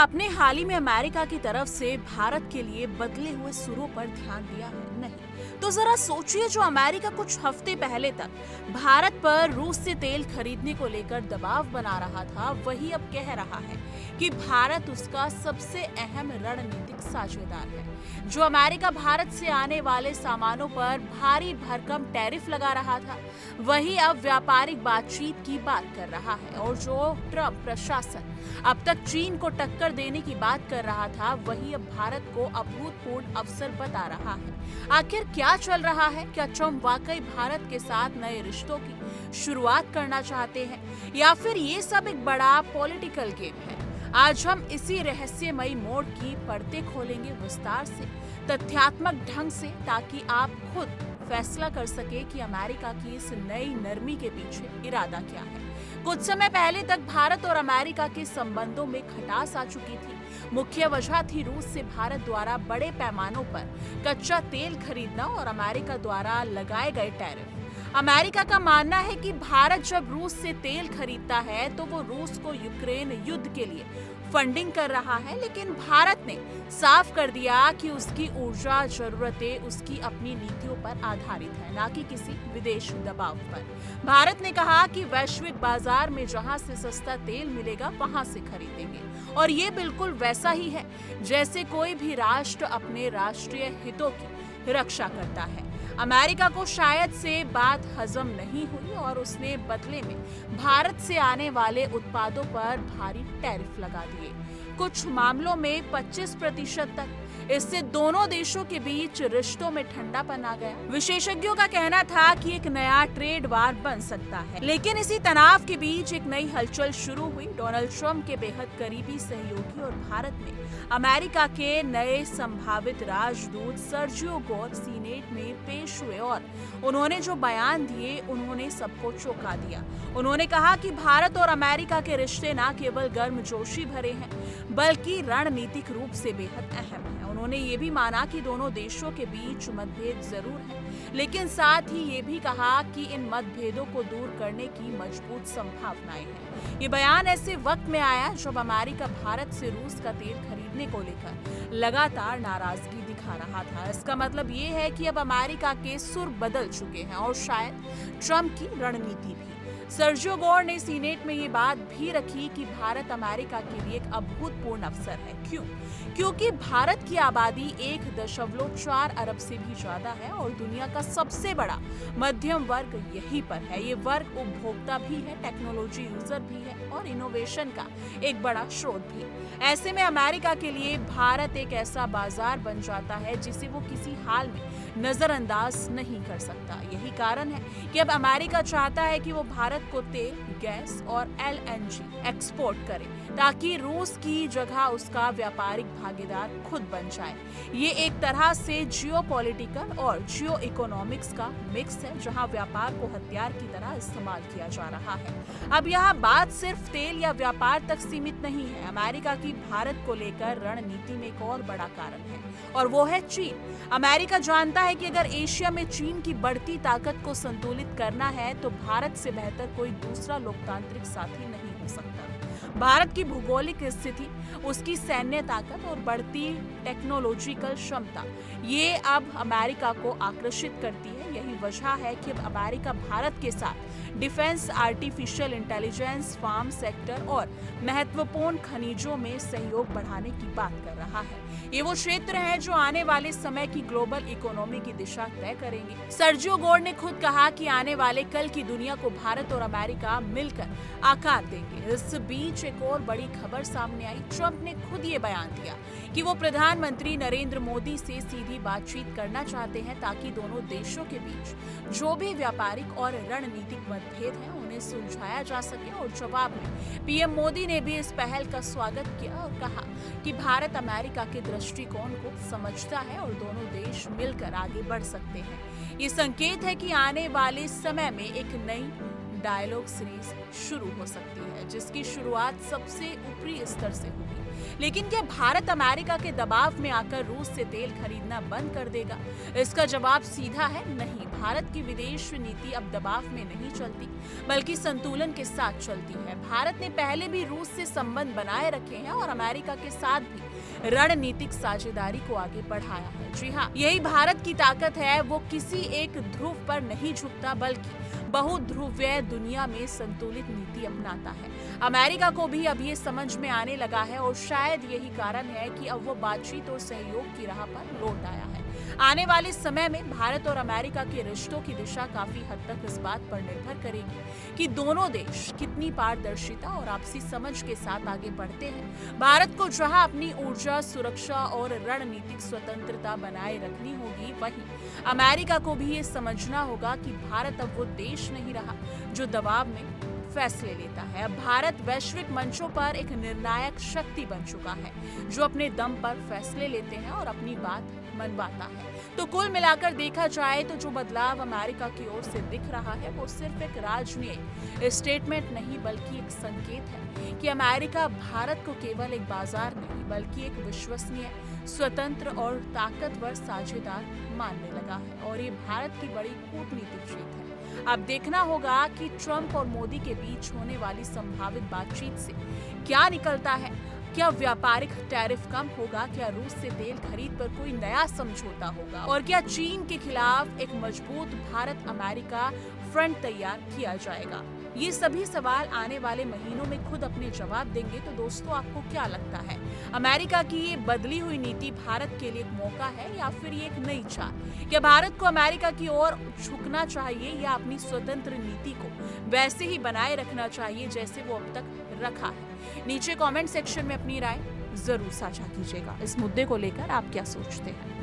आपने हाल ही में अमेरिका की तरफ से भारत के लिए बदले हुए सुरों पर ध्यान दिया है? नहीं। तो जरा सोचिए, जो अमेरिका कुछ हफ्ते पहले तक भारत पर रूस से तेल खरीदने को लेकर दबाव बना रहा था, वही अब कह रहा है कि भारत उसका सबसे अहम रणनीतिक साझेदार है। जो अमेरिका भारत से आने वाले सामानों पर भारी भरकम टैरिफ लगा रहा था, वही अब व्यापारिक बातचीत की बात कर रहा है। और जो ट्रंप प्रशासन अब तक चीन को टक्कर देने की बात कर रहा था, वही अब भारत को अभूतपूर्व अवसर बता रहा है। आखिर क्या चल रहा है? क्या ट्रंप वाकई भारत के साथ नए रिश्तों की शुरुआत करना चाहते हैं, या फिर ये सब एक बड़ा पॉलिटिकल गेम है? आज हम इसी रहस्यमयी मोड़ की परतें खोलेंगे विस्तार से, तथ्यात्मक ढंग से, ताकि आप खुद फैसला कर सके कि अमेरिका की इस नई नरमी के पीछे इरादा क्या है। कुछ समय पहले तक भारत और अमेरिका के संबंधों में खटास आ चुकी थी। मुख्य वजह थी रूस से भारत द्वारा बड़े पैमानों पर कच्चा तेल खरीदना और अमेरिका द्वारा लगाए गए टैरिफ। अमेरिका का मानना है कि भारत जब रूस से तेल खरीदता है तो वो रूस को यूक्रेन युद्ध के लिए फंडिंग कर रहा है, लेकिन भारत ने साफ कर दिया कि उसकी ऊर्जा जरूरतें उसकी अपनी नीतियों पर आधारित है, ना कि किसी विदेशी दबाव पर। भारत ने कहा कि वैश्विक बाजार में जहां से सस्ता तेल मिलेगा वहां से खरीदेंगे, और ये बिल्कुल वैसा ही है जैसे कोई भी राष्ट्र अपने राष्ट्रीय हितों की रक्षा करता है। अमेरिका को शायद से बात हजम नहीं हुई और उसने बदले में भारत से आने वाले उत्पादों पर भारी टैरिफ लगा दिए, कुछ मामलों में 25% तक। इससे दोनों देशों के बीच रिश्तों में ठंडापन आ गया। विशेषज्ञों का कहना था कि एक नया ट्रेड वार बन सकता है, लेकिन इसी तनाव के बीच एक नई हलचल शुरू हुई। डोनाल्ड ट्रंप के बेहद करीबी सहयोगी और भारत में अमेरिका के नए संभावित राजदूत सर्जियो गोर सीनेट में पेश हुए, और उन्होंने जो बयान दिए उन्होंने सबको चौंका दिया। उन्होंने कहा कि भारत और अमेरिका के रिश्ते न केवल गर्मजोशी भरे हैं, बल्कि रणनीतिक रूप से बेहद अहम है। उन्होंने ये भी माना कि दोनों देशों के बीच मतभेद जरूर है, लेकिन साथ ही ये भी कहा कि इन मतभेदों को दूर करने की मजबूत संभावनाएं हैं। ये बयान ऐसे वक्त में आया जब अमेरिका भारत से रूस का तेल खरीदने को लेकर लगातार नाराजगी दिखा रहा था। इसका मतलब ये है कि अब अमेरिका के सुर बदल चुके हैं, और शायद ट्रंप की रणनीति भी। सर्जियो गोर ने सीनेट में ये बात भी रखी कि भारत अमेरिका के लिए एक अभूतपूर्व अवसर है। क्यों? क्योंकि भारत की आबादी 1.4 अरब से भी ज्यादा है, और दुनिया का सबसे बड़ा मध्यम वर्ग यहीं पर है। ये वर्ग उपभोक्ता भी है, टेक्नोलॉजी यूजर भी है, और इनोवेशन का एक बड़ा स्रोत भी। ऐसे में अमेरिका के लिए भारत एक ऐसा बाजार बन जाता है जिसे वो किसी हाल में नजरअंदाज नहीं कर सकता। यही कारण है कि अब अमेरिका चाहता है कि वो भारत को तेल, गैस और LNG एक्सपोर्ट करे, ताकि रूस की जगह उसका व्यापारिक भागीदार खुद बन जाए। ये एक तरह से जियोपॉलिटिकल और जियो इकोनॉमिक्स का मिक्स है, जहां व्यापार को हथियार की तरह इस्तेमाल किया जा रहा है। अब यहाँ बात सिर्फ तेल या व्यापार तक सीमित नहीं है। अमेरिका की भारत को लेकर रणनीति में एक और बड़ा कारण है, और वो है चीन। अमेरिका जानता है कि अगर एशिया में चीन की बढ़ती ताकत को संतुलित करना है तो भारत से बेहतर कोई दूसरा लोकतांत्रिक साथी नहीं हो सकता। भारत की भौगोलिक स्थिति, उसकी सैन्य ताकत और बढ़ती टेक्नोलॉजिकल क्षमता, ये अब अमेरिका को आकर्षित करती है। यही वजह है कि अब अमेरिका भारत के साथ defence, artificial intelligence, farm sector और महत्वपूर्ण खनिजों में सहयोग बढ़ाने की बात कर रहा है। ये वो क्षेत्र हैं जो आने वाले समय की ग्लोबल इकोनॉमी की दिशा तय करेंगे। सर्जियो गोर ने खुद कहा कि आने वाले कल की दुनिया को भारत और अमेरिका मिलकर आकार देंगे। इस बीच एक और बड़ी खबर सामने आई। ट्रंप ने खुद ये बयान दिया कि वो प्रधानमंत्री नरेंद्र मोदी से सीधी बातचीत करना चाहते हैं, ताकि दोनों देशों के बीच जो भी व्यापारिक और रणनीतिक मतभेद हैं उन्हें सुलझाया जा सके। और जवाब में पीएम मोदी ने भी इस पहल का स्वागत किया और कहा कि भारत अमेरिका के दृष्टिकोण को समझता है और दोनों देश मिलकर आगे बढ़ सकते हैं। ये संकेत है कि आने वाले समय में एक नई डायलॉग सीरीज शुरू हो सकती है, जिसकी शुरुआत सबसे ऊपरी स्तर से होगी, लेकिन क्या भारत अमेरिका के दबाव में आकर रूस से तेल खरीदना बंद कर देगा? इसका जवाब सीधा है नहीं। भारत की विदेश नीति अब दबाव में नहीं चलती, बल्कि संतुलन के साथ चलती है। भारत ने पहले भी रूस से संबंध बनाए रखे हैं और अमेरिका के साथ भी रणनीतिक साझेदारी को आगे बढ़ाया है। जी हाँ, यही भारत की ताकत है। वो किसी एक ध्रुव पर नहीं झुकता, बल्कि बहुध्रुवीय दुनिया में संतुलित नीति अपनाता है। अमेरिका को भी अब ये समझ में आने लगा है और शायद यही कारण है कि अब वो बातचीत और सहयोग की राह पर लौट आया है। आने वाले समय में भारत और अमेरिका के रिश्तों की दिशा काफी हद तक इस बात पर निर्भर करेगी कि दोनों देश कितनी पारदर्शिता और आपसी समझ के साथ आगे बढ़ते हैं। भारत को जहां अपनी ऊर्जा, सुरक्षा और रणनीतिक स्वतंत्रता बनाए रखनी होगी, वहीं अमेरिका को भी ये समझना होगा कि भारत अब वो देश नहीं रहा जो दबाव में फैसले लेता है। अब भारत वैश्विक मंचों पर एक निर्णायक शक्ति बन चुका है, जो अपने दम पर फैसले लेते हैं और अपनी बात मनवाता है। तो कुल मिलाकर देखा जाए तो जो बदलाव अमेरिका की ओर से दिख रहा है, वो सिर्फ एक राजनीतिक स्टेटमेंट नहीं, बल्कि एक संकेत है कि अमेरिका भारत को केवल एक बाजार नहीं, बल्कि एक विश्वसनीय, स्वतंत्र और ताकतवर साझेदार मानने लगा है। और ये भारत की बड़ी कूटनीतिक जीत है। अब देखना होगा कि ट्रंप और मोदी के बीच होने वाली संभावित बातचीत से क्या निकलता है। क्या व्यापारिक टैरिफ कम होगा? क्या रूस से तेल खरीद पर कोई नया समझौता होगा? और क्या चीन के खिलाफ एक मजबूत भारत अमेरिका फ्रंट तैयार किया जाएगा? ये सभी सवाल आने वाले महीनों में खुद अपने जवाब देंगे। तो दोस्तों, आपको क्या लगता है, अमेरिका की ये बदली हुई नीति भारत के लिए एक मौका है या फिर ये एक नई चाल? क्या भारत को अमेरिका की ओर झुकना चाहिए या अपनी स्वतंत्र नीति को वैसे ही बनाए रखना चाहिए जैसे वो अब तक रखा है? नीचे कमेंट सेक्शन में अपनी राय जरूर साझा कीजिएगा। इस मुद्दे को लेकर आप क्या सोचते हैं?